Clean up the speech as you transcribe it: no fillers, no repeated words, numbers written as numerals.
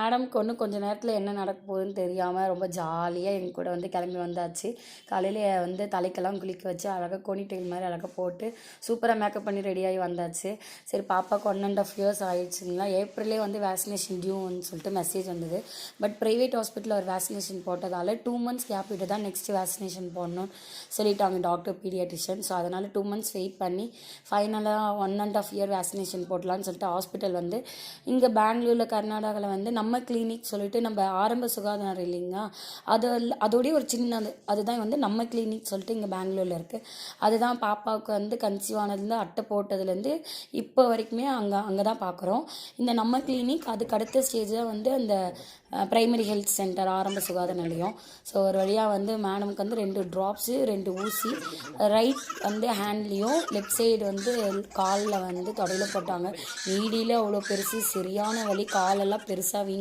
மேடம்க்கு ஒன்றும் கொஞ்சம் நேரத்தில் என்ன நடக்க போகுதுன்னு தெரியாமல் ரொம்ப ஜாலியாக எங்கள் கூட வந்து கிளம்பி வந்தாச்சு. காலையில் வந்து தலைக்கெல்லாம் குளிக்க வச்சு அழகாக கோனி டெயில் மாதிரி அழகாக போட்டு சூப்பராக மேக்கப் பண்ணி ரெடியாகி வந்தாச்சு. சரி பாப்பாவுக்கு 1.5 இயர்ஸ் ஆகிடுச்சுங்களா, ஏப்ரலே வந்து வேக்சினேஷன் டியூன்னு சொல்லிட்டு மெசேஜ் வந்தது. பட் ப்ரைவேட் ஹாஸ்பிட்டலில் ஒரு வேக்சினேஷன் போட்டதால் 2 months கேப் விட்டு தான் நெக்ஸ்ட் வேக்சினேஷன் போடணும்னு சொல்லிட்டாங்க டாக்டர் பீடியாட்ரிஷியன். ஸோ அதனால் 2 months வெயிட் பண்ணி ஃபைனலாக 1.5 year வேக்சினேஷன் போடலான்னு சொல்லிட்டு ஹாஸ்பிட்டல் வந்து இங்கே பெங்களூரில் கர்நாடகாவில் வந்து நம்ம கிளினிக் சொல்லிட்டு நம்ம ஆரம்ப சுகாதாரம் இல்லைங்களா, அதோடய ஒரு சின்னது அதுதான் வந்து நம்ம கிளினிக் சொல்லிட்டு இங்கே பெங்களூரில் இருக்குது. அதுதான் பாப்பாவுக்கு வந்து கன்சீவ் ஆனதுலேருந்து அட்டை போட்டதுலேருந்து இப்போ வரைக்குமே அங்கே தான் பார்க்குறோம். இந்த நம்ம கிளினிக் அதுக்கு அடுத்த ஸ்டேஜ் தான் வந்து அந்த ப்ரைமரி ஹெல்த் சென்டர் ஆரம்ப சுகாதார நிலையம். ஸோ ஒரு வழியாக வந்து மேடமுக்கு வந்து 2 ட்ராப்ஸு 2 ஊசி ரைட் வந்து ஹேண்ட்லேயும் லெஃப்ட் சைடு வந்து காலில் வந்து தொடையில் போட்டாங்க. நீடியில் அவ்வளோ பெருசு, சரியான வலி, காலெல்லாம் பெருசாக வீங்கி